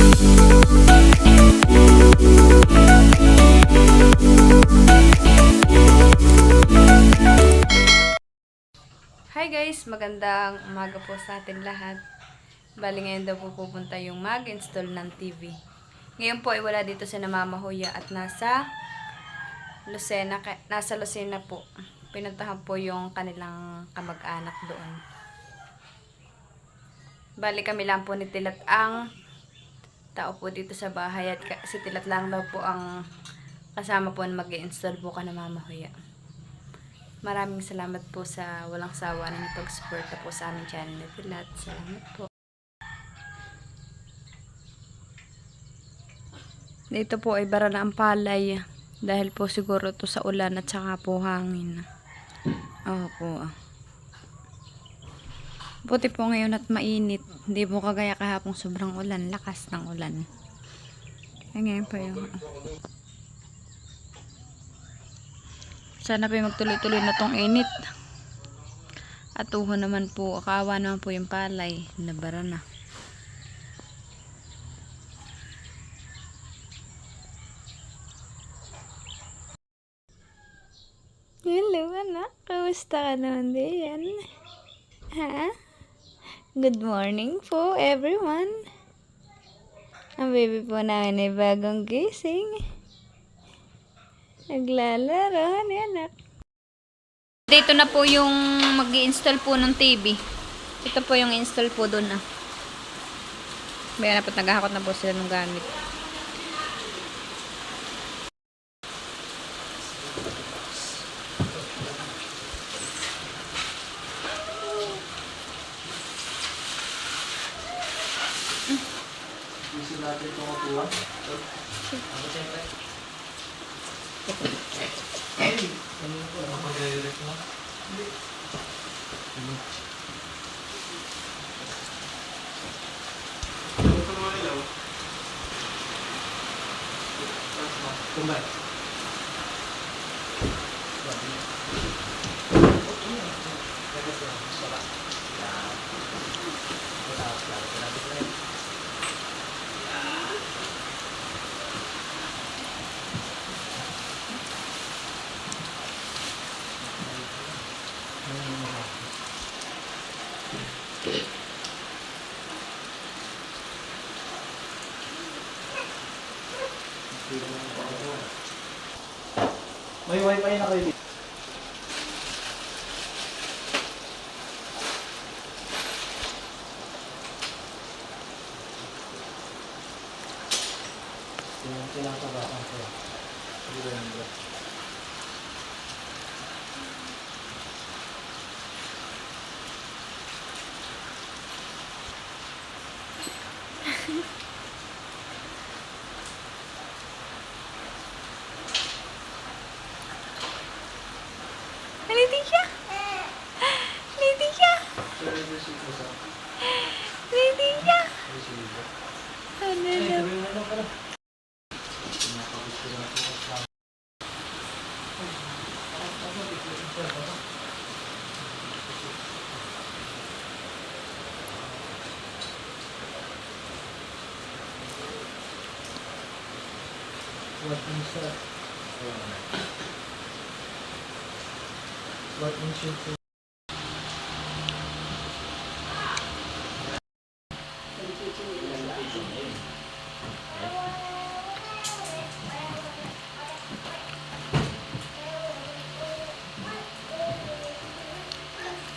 Hi guys! Magandang umaga po sa atin lahat. Bali ngayon daw po pupunta yung mag-install ng TV. Ngayon po ay wala dito si Mama Huya at nasa Lucena po. Pinuntahan po yung kanilang kamag-anak doon. Bali kami lang po ni Tilat ang tao po dito sa bahay at si Tilat lang daw po ang kasama po na mag-install po ka na Mama Huya. Maraming salamat po sa walang sawa na pag-suporta po sa aming channel na Tilat. Salamat po. Dito po ay bara na ang palay. Dahil po siguro to sa ulan at saka po hangin. Opo. Buti po ngayon at mainit. Hindi po kagaya kahapong sobrang ulan. Lakas ng ulan. Ay ngayon po yung... Sana po magtuloy-tuloy na tong init. At uho naman po, kaawa naman po yung palay. Nabara na. Hello anak, kamusta ka naman din? Ha? Good morning po everyone. Ang baby po namin ay bagong gising. Naglalaro ni anak. Dito na po yung mag-i-install po ng TV. Ito po yung install po doon na. Bayan na po, naghahakot na po sila ng gamit. Natin itong kutuan. Ano po? Nakapag-direct mo? Ano sa mga ilaw? Kumbay. May wifi na kayo dito. Tinatabakan ko yan. Hindi ba yung bro? Lady siya! Lady siya! Lady siya! Ano na? What insurance?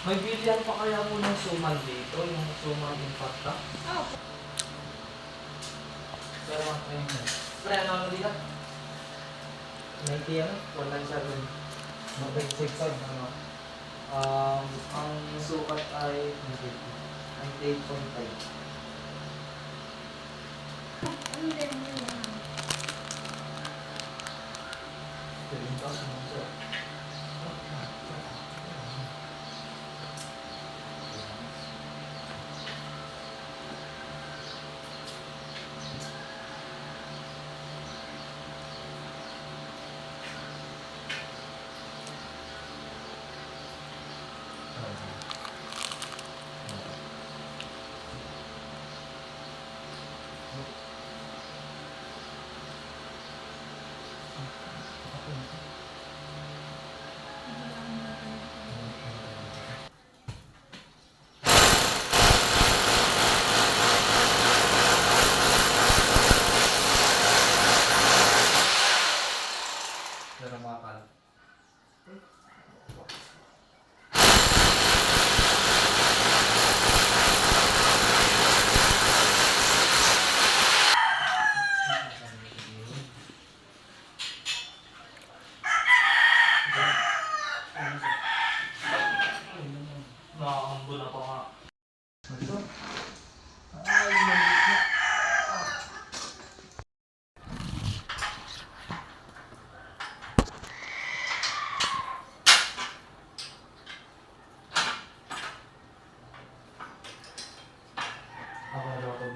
May bilyan pa kaya po ng suman dito, yung suman impacta? Oo. Pero ayun na. Pre, ano dito? 90 ano? 197. Mag-65 ano? Ang sukat ay 98.5. Ano din mo yan? Pilintas mo siya.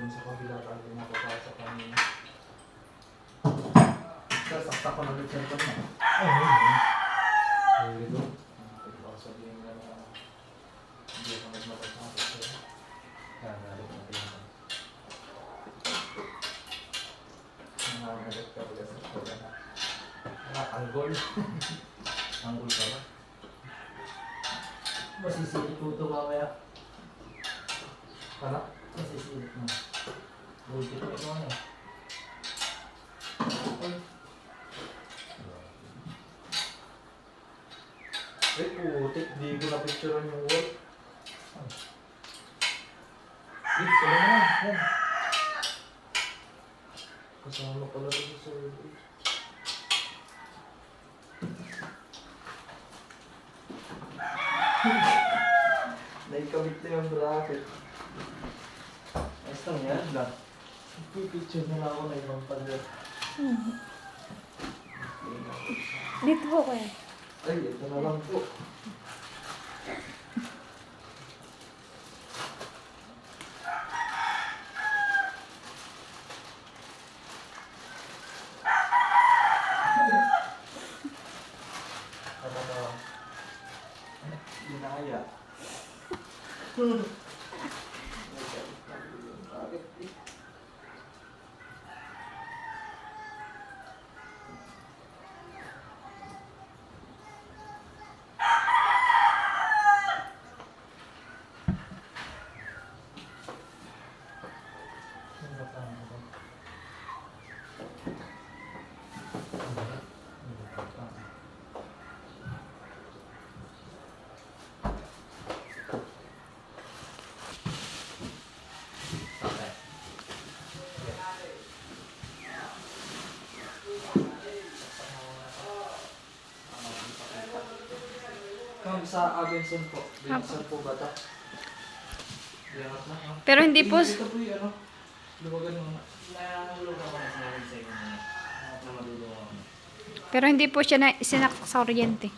dun sa kabila tayo napapasok kanina. Sir, sakta ko na yung cellphone mo. Very good. Ikaw sabihin na hindi ako nagmapasakot sa'yo. Nagalit natin ako. Nagalit ka pala sa pala na. Anggol. Anggol ka ba? Masisilip po ito mamaya. Para? Masisilip mo. Buti po ito ano. Eh, putik. Di ko na-picturean yung wall. Eh, pala na. Yan. Kasama pala ito sa survey. Naikabit na yung bracket. Ayos lang yan. Lang. Picture na lang ako na ibang palit. Dito po kuya. Ay, ito na lang po. Ginaya. Ma'am, sa Abenson po. Binuksan po ba ito? Iyangat na, ha? Pero hindi po, Ito po yung ano. Luwagan mo na. Nahulog ako na sa akin sa inyo muna. Na madulong ako. pero hindi po siya na sinaksak sa kuryente.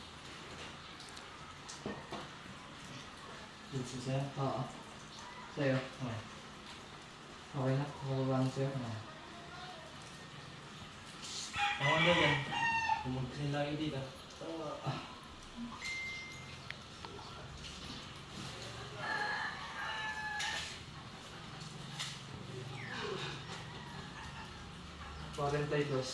Dito siya? Oo. Sa'yo? Oo. Okay na. Mababang sa'yo. Oo. Ang ano yan? Pumagkasin lagi dito. Quarantine dos.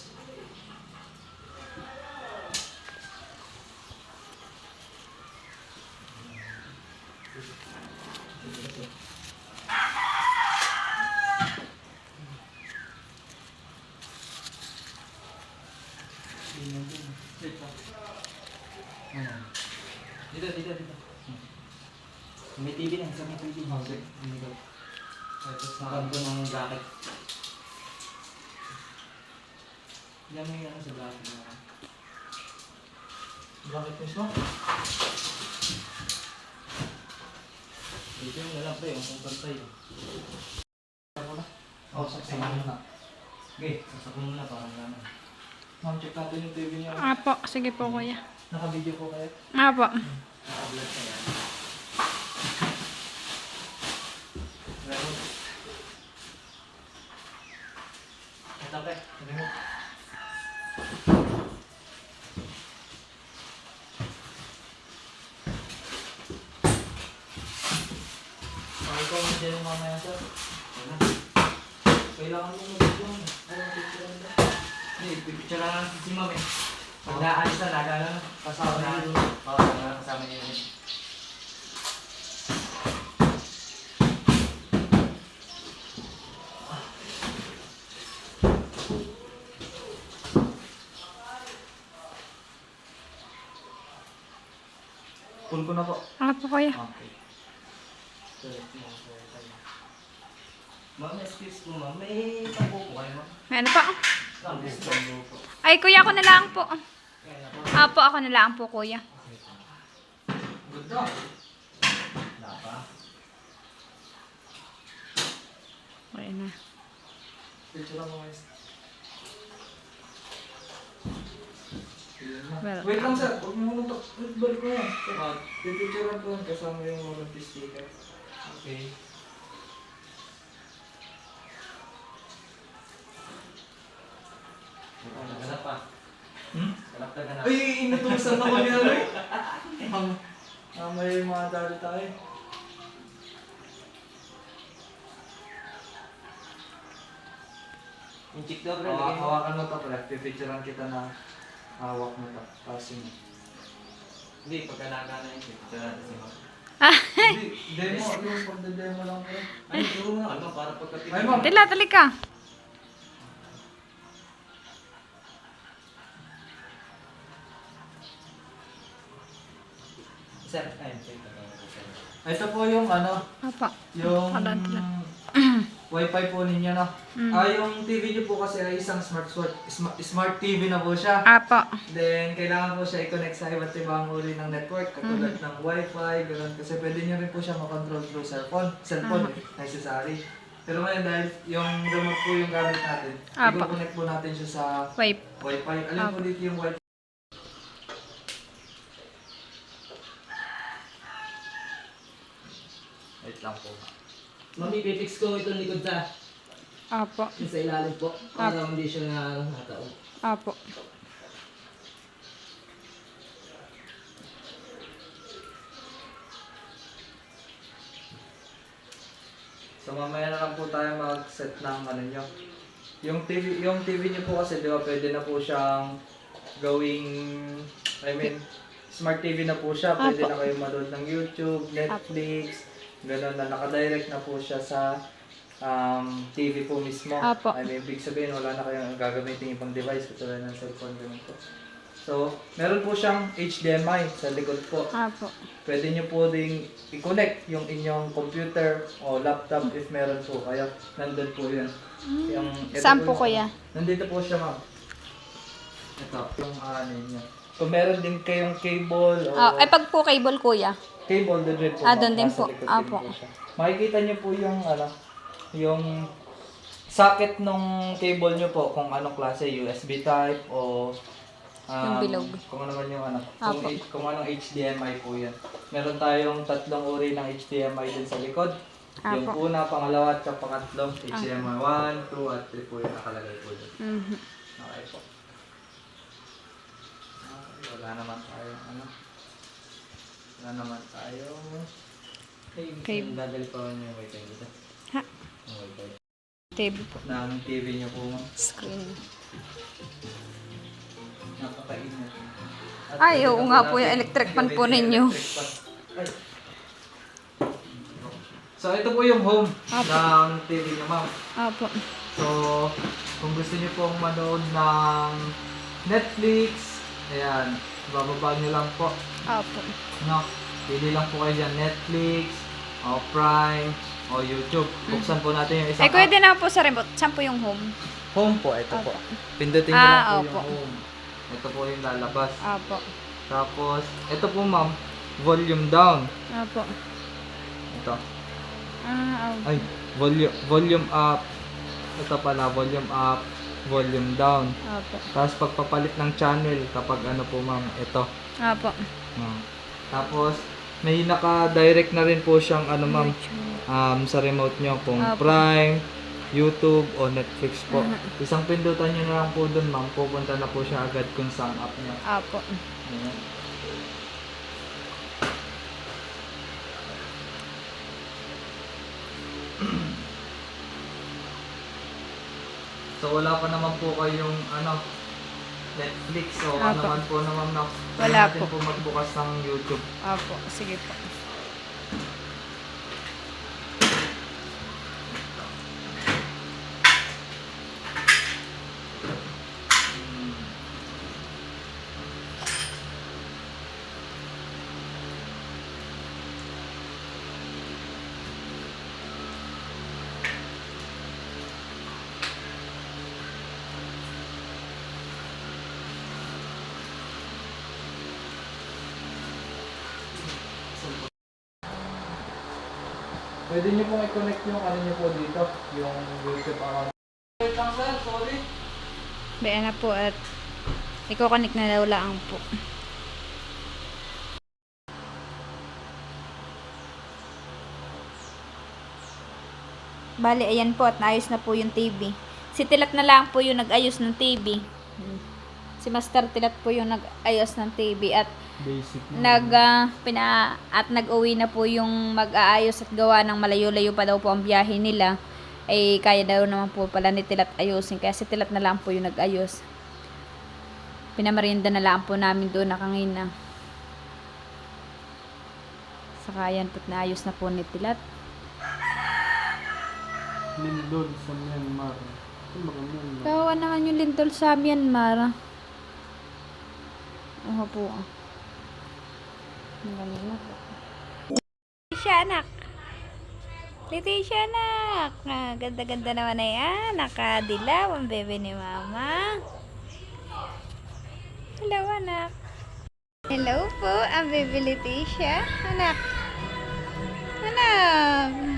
Dito, dito, dito. May TV na, sa may TV. Okay. Dito. Ito Sa sa kanto ng bracket. Yan mo yung ano sa bracket na. bracket mismo. Dito yung lalap yung kung pantay. Ako na. Oo, saksayin mo na. Okay, sasak mo muna parang gano'n. Ma'am, check natin yung TV niya. Apo, sige po kuya. Naka-video po kayo. Apo. Naka-vlog ka yan. Meron. Ito pre, sabi mo. Ikaw mo dyan yung mamaya, sir. Ano? Kailangan mo mag-video. Ano, picture na. Hindi, pipicture lang natin si ma'am eh. Pag naalis na, nagano na. Kasama na. niyo. Oo, kasama niyo yun. Pull ko na po. Apo kuya. Okay. Ma'am, excuse po ma'am. May tampo po kayo ma'am? Ano po? Tampo po. Ay kuya, ako na lang po. Kaya na po. Apo, ako na lang po kuya. Good na. Wala pa. Okay na. Picture lang mo guys. Well. Wait lang sir, huwag mo muna to. Wait, balik mo yan. Pipicturean ko yan kasama yung warranty sticker. Okay. Ganap pa. Ganap na ganap. Ay, inutusan ako ni ano eh. May mga dali tayo. Yung chick daw, pre. lagay mo. Hawakan mo to, pre. Pipicturean kita na hawak mo to. Passing mo. Hindi, pagka nakakana yung chick, ito natin si ma'am. Hindi, demo. Yung pagda-demo lang, pre. Ay, turo mo na. Ano, para pagka Ay, ma'am. Tila, talika. Sir, ayun, check na lang ako, sir. Ito po yung ano, Apa. yung Alam, tila. wifi po ninyo, no? Mm. Yung TV nyo po kasi ay isang smart TV na po siya. Apa. Then, kailangan po siya i-connect sa iba't ibang uri ng network, katulad ng Wi-Fi, gano'n. Kasi pwede nyo rin po siya makontrol through cellphone if necessary. Pero ngayon, dahil yung remote po yung gamit natin, Apa. i-connect po natin siya sa Wait. Wi-Fi. Alin po dito yung Wi-Fi? Wait lang po. Mami, pipix ko itong likod sa Apo. yung sa ilalim po. Para hindi siya nataon. Apo. So mamaya na lang po tayo mag-set ng ano nyo. Yung TV nyo po kasi, di ba, pwede na po siyang gawing, smart TV na po siya. Pwede Apo. na kayo manood ng YouTube, Netflix, gano'n na nakadirect na po siya sa TV po mismo. Apo. Big sabihin, wala na kayong gagamitin ibang device, katulad ng cellphone, gano'n po. So, meron po siyang HDMI sa likod po. Apo. Pwede nyo po ding i-connect yung inyong computer o laptop if meron po kayo. Nandun po yan. Ito Saan po, yung- kuya? Nandito po siya, ma'am. Ito, yung ano niya. Kung meron din kayong cable o Ay, pag po cable, kuya. cable, doon rin po. Ah, ma'am. doon din Nasa po. likod Apo. din po siya. Makikita nyo po yung yung socket nung cable nyo po kung anong klase, USB type o Yung bilog. kung ano man yung Apo. kung anong HDMI po yan. Meron tayong tatlong uri ng HDMI din sa likod. Yung Apo. una, pangalawa, at pangatlo, HDMI 1, 2, at 3 po yung nakalagay po dun. Mhm. Okay po. Okay, wala naman tayo, wala naman tayo. Okay. Dadali pa rin yung wifi dito. Ha? Yung wifi. TV po. ng TV niyo po, ma'am. Screen. Napakainit. At Ay, pwede oo na nga po, natin yung electric fan po gamitin yung ninyo. electric fan. Ay. So, ito po yung home Apo. ng TV niyo, ma'am. Apo. So, kung gusto niyo pong manood ng Netflix, ayan, bababa niyo lang po. Apo. No? Pili lang po kayo dyan, Netflix, o Prime, o YouTube. Buksan po natin yung isang Eh, pwede na po sa remote. Saan po yung home? Home po, ito po. Apo. Pindutin niyo lang po opo. yung home. Ito po yung lalabas. Apo. Tapos, ito po ma'am, volume down. Apo. Ito. Opo. Ay, volume up. Ito pala, volume up, volume down. Apo. Tapos pagpapalit ng channel kapag ano po ma'am, ito. Apo. Tapos, may naka-direct na rin po siyang ano ma'am, sa remote nyo kung Apo. Prime, YouTube o Netflix po. Isang pindutan nyo na lang po dun ma'am, pupunta na po siya agad kung saan app niya. Apo. Ayan. So wala pa naman po kayong Netflix o ano Apo. man po naman na Wala natin po. po magbukas ng YouTube. Apo. Sige po. Pwede nyo pong i-connect yung ano nyo po dito, yung YouTube account. Wait lang sir, sorry. Bayan na po at iko-connect na daw lang po. Bali, ayan po at naayos na po yung TV. Si Tilat na lang po yung nag-ayos ng TV. Si Master Tilat po yung nag-ayos ng TV at Basic. nag-uwi na po yung mag-aayos at gawa ng malayo-layo pa daw po ang biyahe nila. Ay kaya daw naman po pala ni Tilat ayusin, kaya si Tilat na lang po yung nag-ayos. Pinamerienda na lang po namin doon na kanina. Saka yan po't naayos na po ni Tilat. Lindol sa Myanmar. Kumbaga Myanmar. Kawawa naman yung lindol sa Myanmar. Oo po. Magaling na po. Leticia, anak. Leticia, anak. Ah, ganda-ganda naman na yan. Nakadilaw ang bebe ni mama. Hello, anak. Hello po, ang bebe Leticia. Anak. Anak.